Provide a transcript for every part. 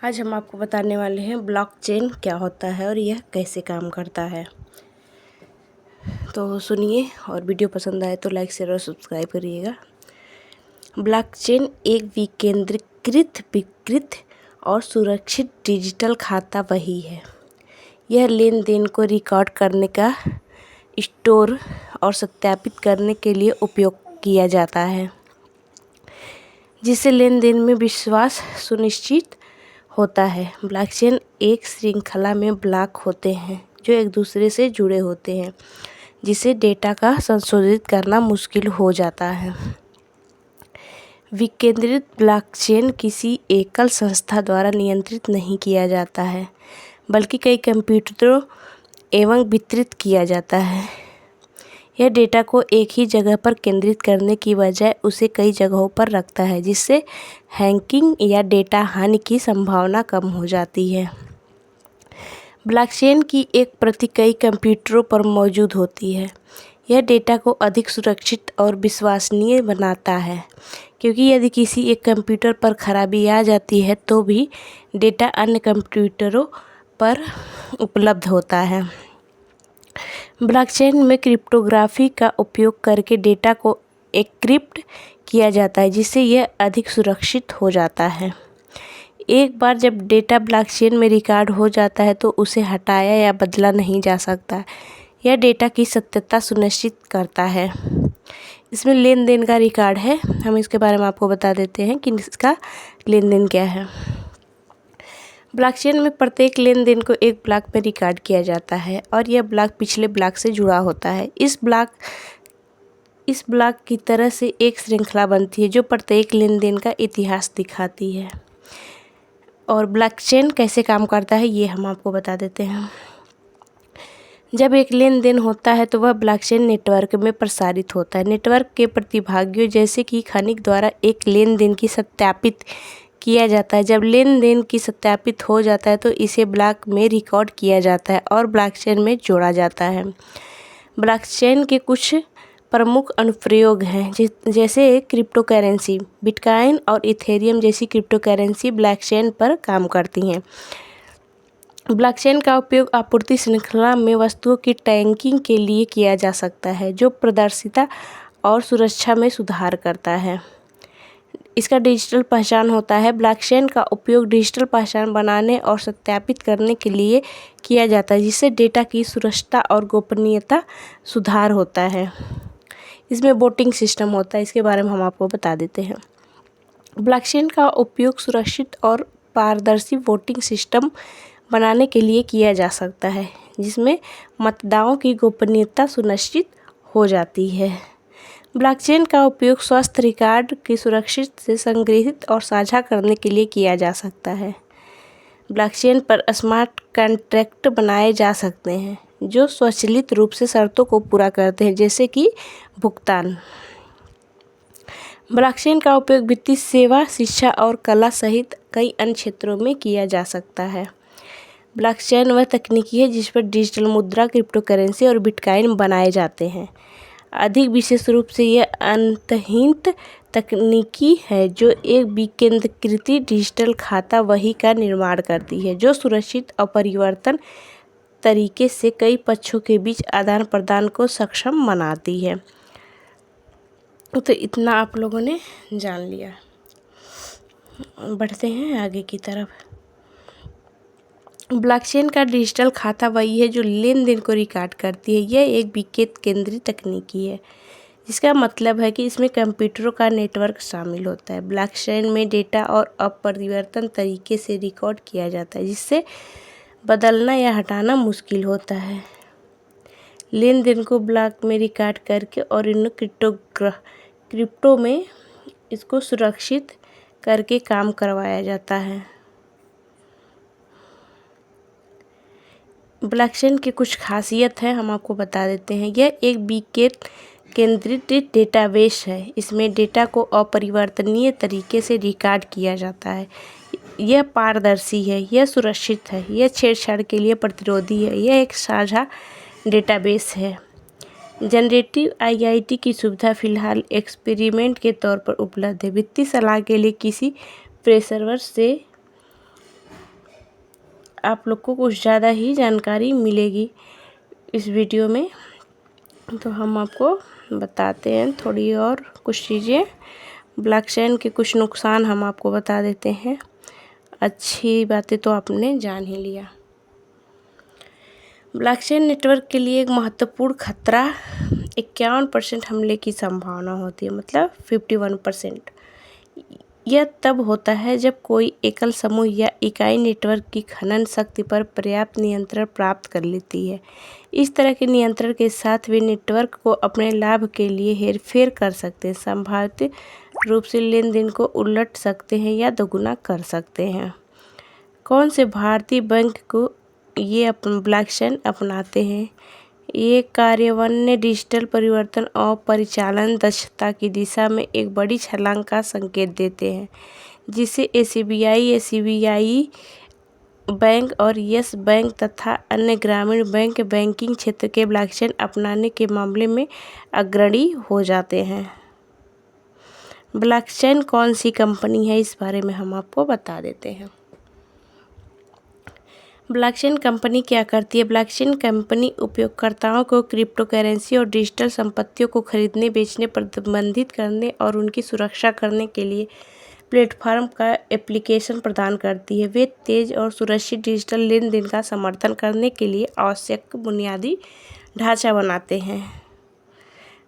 आज हम आपको बताने वाले हैं ब्लॉकचेन क्या होता है और यह कैसे काम करता है। तो सुनिए, और वीडियो पसंद आए तो लाइक शेयर और सब्सक्राइब करिएगा। ब्लॉकचेन एक विकेंद्रीकृत, विकृत और सुरक्षित डिजिटल खाता वही है। यह लेन देन को रिकॉर्ड करने का, स्टोर और सत्यापित करने के लिए उपयोग किया जाता है, जिससे लेन देन में विश्वास सुनिश्चित होता है। ब्लॉकचेन एक श्रृंखला में ब्लॉक होते हैं जो एक दूसरे से जुड़े होते हैं, जिससे डेटा का संशोधित करना मुश्किल हो जाता है। विकेंद्रित ब्लॉकचेन किसी एकल संस्था द्वारा नियंत्रित नहीं किया जाता है, बल्कि कई कंप्यूटरों एवं वितरित किया जाता है। यह डेटा को एक ही जगह पर केंद्रित करने की बजाय उसे कई जगहों पर रखता है, जिससे हैकिंग या डेटा हानि की संभावना कम हो जाती है। ब्लॉकचेन की एक प्रति कई कंप्यूटरों पर मौजूद होती है। यह डेटा को अधिक सुरक्षित और विश्वसनीय बनाता है, क्योंकि यदि किसी एक कंप्यूटर पर खराबी आ जाती है तो भी डेटा अन्य कंप्यूटरों पर उपलब्ध होता है। ब्लॉकचेन में क्रिप्टोग्राफी का उपयोग करके डेटा को एन्क्रिप्ट किया जाता है, जिससे यह अधिक सुरक्षित हो जाता है। एक बार जब डेटा ब्लॉकचेन में रिकॉर्ड हो जाता है तो उसे हटाया या बदला नहीं जा सकता। यह डेटा की सत्यता सुनिश्चित करता है। इसमें लेन देन का रिकॉर्ड है। हम इसके बारे में आपको बता देते हैं कि इसका लेन देन क्या है। ब्लॉकचेन में प्रत्येक लेन देन को एक ब्लॉक में रिकॉर्ड किया जाता है और यह ब्लॉक पिछले ब्लॉक से जुड़ा होता है। इस ब्लॉक की तरह से एक श्रृंखला बनती है जो प्रत्येक लेन देन का इतिहास दिखाती है। और ब्लॉकचेन कैसे काम करता है ये हम आपको बता देते हैं। जब एक लेन देन होता है तो वह ब्लॉकचेन नेटवर्क में प्रसारित होता है। नेटवर्क के प्रतिभागियों जैसे कि खनिक द्वारा एक लेन देन की सत्यापित किया जाता है। जब लेन देन की सत्यापित हो जाता है तो इसे ब्लॉक में रिकॉर्ड किया जाता है और ब्लॉकचेन में जोड़ा जाता है। ब्लॉकचेन के कुछ प्रमुख अनुप्रयोग हैं, जैसे क्रिप्टो करेंसी। बिटकॉइन और इथेरियम जैसी क्रिप्टो करेंसी ब्लॉकचेन पर काम करती हैं। ब्लॉकचेन का उपयोग आपूर्ति श्रृंखला में वस्तुओं की टैगिंग के लिए किया जा सकता है, जो पारदर्शिता और सुरक्षा में सुधार करता है। इसका डिजिटल पहचान होता है। ब्लॉकचेन का उपयोग डिजिटल पहचान बनाने और सत्यापित करने के लिए किया जाता है, जिससे डेटा की सुरक्षितता और गोपनीयता सुधार होता है। इसमें वोटिंग सिस्टम होता है, इसके बारे में हम आपको बता देते हैं। ब्लॉकचेन का उपयोग सुरक्षित और पारदर्शी वोटिंग सिस्टम बनाने के लिए किया जा सकता है, जिसमें मतदाताओं की गोपनीयता सुनिश्चित हो जाती है। ब्लॉकचेन का उपयोग स्वास्थ्य रिकॉर्ड की सुरक्षित से संग्रहित और साझा करने के लिए किया जा सकता है। ब्लॉकचेन पर स्मार्ट कॉन्ट्रैक्ट बनाए जा सकते हैं जो स्वचालित रूप से शर्तों को पूरा करते हैं, जैसे कि भुगतान। ब्लॉकचेन का उपयोग वित्तीय सेवा, शिक्षा और कला सहित कई अन्य क्षेत्रों में किया जा सकता है। ब्लॉकचेन वह तकनीकी है जिस पर डिजिटल मुद्रा, क्रिप्टो करेंसी और बिटकॉइन बनाए जाते हैं। अधिक विशेष रूप से यह अंतहीन तकनीकी है जो एक विकेंद्रीकृत डिजिटल खाता वही का निर्माण करती है, जो सुरक्षित और परिवर्तन तरीके से कई पक्षों के बीच आदान प्रदान को सक्षम बनाती है। तो इतना आप लोगों ने जान लिया। बढ़ते हैं आगे की तरफ। ब्लॉकचेन का डिजिटल खाता वही है जो लेन देन को रिकॉर्ड करती है। यह एक विकेंद्रीकृत तकनीकी है, जिसका मतलब है कि इसमें कंप्यूटरों का नेटवर्क शामिल होता है। ब्लॉकचेन में डेटा और अपरिवर्तन तरीके से रिकॉर्ड किया जाता है, जिससे बदलना या हटाना मुश्किल होता है। लेन देन को ब्लॉक में रिकॉर्ड करके और इन क्रिप्टो में इसको सुरक्षित करके काम करवाया जाता है। ब्लॉकचेन की कुछ खासियत है, हम आपको बता देते हैं। यह एक विकेंद्रीकृत डेटाबेस है। इसमें डेटा को अपरिवर्तनीय तरीके से रिकॉर्ड किया जाता है। यह पारदर्शी है, यह सुरक्षित है, यह छेड़छाड़ के लिए प्रतिरोधी है। यह एक साझा डेटाबेस है। जनरेटिव आईआईटी की सुविधा फिलहाल एक्सपेरिमेंट के तौर पर उपलब्ध है। वित्तीय सलाह के लिए किसी पेशेवर से आप लोग को कुछ ज़्यादा ही जानकारी मिलेगी इस वीडियो में। तो हम आपको बताते हैं थोड़ी और कुछ चीज़ें। ब्लॉकचेन के कुछ नुकसान हम आपको बता देते हैं, अच्छी बातें तो आपने जान ही लिया। ब्लॉकचेन नेटवर्क के लिए एक महत्वपूर्ण खतरा 51% हमले की संभावना होती है, मतलब 51%। यह तब होता है जब कोई एकल समूह या इकाई नेटवर्क की खनन शक्ति पर पर्याप्त नियंत्रण प्राप्त कर लेती है। इस तरह के नियंत्रण के साथ वे नेटवर्क को अपने लाभ के लिए हेरफेर कर सकते हैं, संभावित रूप से लेन देन को उलट सकते हैं या दोगुना कर सकते हैं। कौन से भारतीय बैंक को ये ब्लॉकचेन अपनाते हैं? ये कार्यान्वयन, डिजिटल परिवर्तन और परिचालन दक्षता की दिशा में एक बड़ी छलांग का संकेत देते हैं, जिसे एसबीआई बैंक और यस बैंक तथा अन्य ग्रामीण बैंक बैंकिंग क्षेत्र के ब्लॉकचेन अपनाने के मामले में अग्रणी हो जाते हैं। ब्लॉकचेन कौन सी कंपनी है, इस बारे में हम आपको बता देते हैं। ब्लॉकचेन कंपनी क्या करती है? ब्लॉकचेन कंपनी उपयोगकर्ताओं को क्रिप्टो करेंसी और डिजिटल संपत्तियों को खरीदने, बेचने, प्रबंधित करने और उनकी सुरक्षा करने के लिए प्लेटफॉर्म का एप्लीकेशन प्रदान करती है। वे तेज़ और सुरक्षित डिजिटल लेन देन का समर्थन करने के लिए आवश्यक बुनियादी ढांचा बनाते हैं।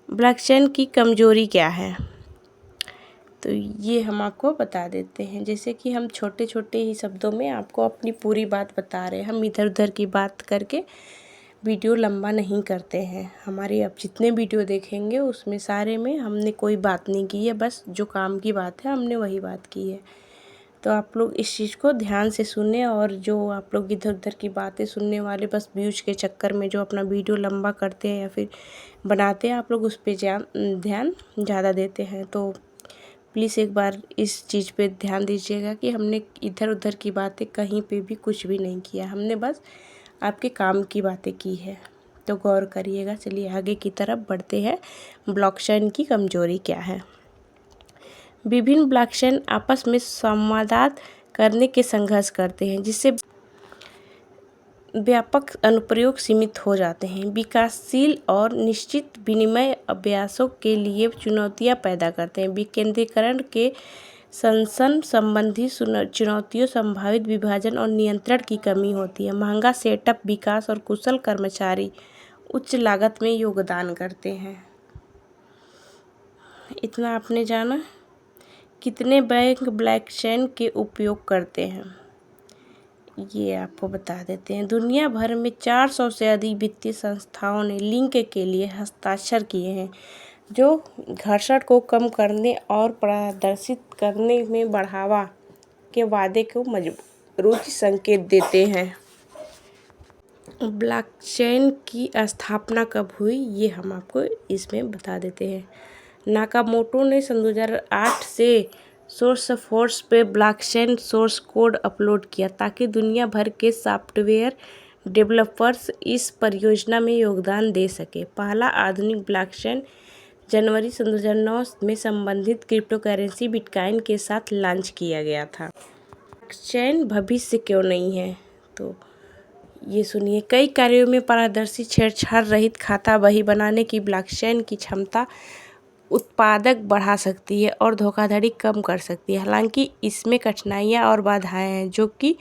ब्लॉकचेन की कमजोरी क्या है, तो ये हम आपको बता देते हैं। जैसे कि हम छोटे छोटे ही शब्दों में आपको अपनी पूरी बात बता रहे हैं, हम इधर उधर की बात करके वीडियो लंबा नहीं करते हैं। हमारे अब जितने वीडियो देखेंगे उसमें सारे में हमने कोई बात नहीं की है, बस जो काम की बात है हमने वही बात की है। तो आप लोग इस चीज़ को ध्यान से सुने, और जो आप लोग इधर उधर की बातें सुनने वाले बस व्यूज के चक्कर में जो अपना वीडियो लंबा करते हैं या फिर बनाते हैं, आप लोग उस पर ध्यान ज़्यादा देते हैं। तो प्लीज़ एक बार इस चीज़ पे ध्यान दीजिएगा कि हमने इधर उधर की बातें कहीं पे भी कुछ भी नहीं किया, हमने बस आपके काम की बातें की है, तो गौर करिएगा। चलिए आगे की तरफ बढ़ते हैं। ब्लॉकचेन की कमजोरी क्या है? विभिन्न ब्लॉकचेन आपस में संवाद करने के संघर्ष करते हैं, जिससे व्यापक अनुप्रयोग सीमित हो जाते हैं। विकासशील और निश्चित विनिमय अभ्यासों के लिए चुनौतियां पैदा करते हैं। विकेंद्रीकरण के संसन संबंधी चुनौतियों, संभावित विभाजन और नियंत्रण की कमी होती है। महंगा सेटअप, विकास और कुशल कर्मचारी उच्च लागत में योगदान करते हैं। इतना आपने जाना। कितने बैंक ब्लॉकचेन के उपयोग करते हैं, ये आपको बता देते हैं। दुनिया भर में 400 से अधिक वित्तीय संस्थाओं ने लिंक के लिए हस्ताक्षर किए हैं, जो घर्षण को कम करने और प्रदर्शित करने में बढ़ावा के वादे को मजबूत संकेत देते हैं। ब्लॉकचेन की स्थापना कब हुई, ये हम आपको इसमें बता देते हैं। नाकामोटो ने सन 2008 से सोर्सफोर्स पे ब्लॉकचेन सोर्स कोड अपलोड किया, ताकि दुनिया भर के सॉफ्टवेयर डेवलपर्स इस परियोजना में योगदान दे सके। पहला आधुनिक ब्लॉकचेन जनवरी सन 2009 में संबंधित क्रिप्टो करेंसी बिटकॉइन के साथ लॉन्च किया गया था। ब्लॉकचेन भविष्य क्यों नहीं है, तो ये सुनिए। कई कार्यों में पारदर्शी, छेड़छाड़ रहित खाता बही बनाने की ब्लॉकचेन की क्षमता उत्पादक बढ़ा सकती है और धोखाधड़ी कम कर सकती है। हालांकि इसमें कठिनाइयां और बाधाएं हैं, जो कि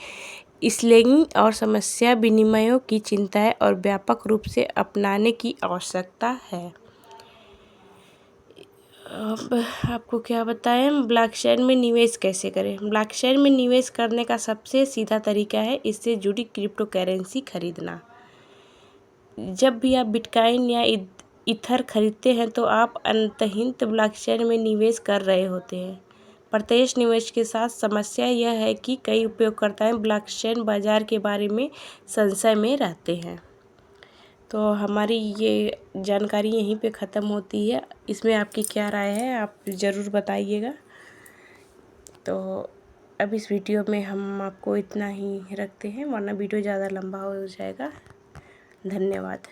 स्लैगिंग और समस्या विनिमयों की चिंता है और व्यापक रूप से अपनाने की आवश्यकता है। अब आपको क्या बताएं, ब्लॉकचेन में निवेश कैसे करें। ब्लॉकचेन में निवेश करने का सबसे सीधा तरीका है इससे जुड़ी क्रिप्टो करेंसी खरीदना। जब भी आप बिटकॉइन या इथर खरीदते हैं तो आप अंततः ब्लॉकचेन में निवेश कर रहे होते हैं। प्रत्यक्ष निवेश के साथ समस्या यह है कि कई उपयोगकर्ता ब्लॉकचेन बाजार के बारे में संशय में रहते हैं। तो हमारी ये जानकारी यहीं पे ख़त्म होती है। इसमें आपकी क्या राय है, आप ज़रूर बताइएगा। तो अब इस वीडियो में हम आपको इतना ही रखते हैं, वरना वीडियो ज़्यादा लंबा हो जाएगा। धन्यवाद।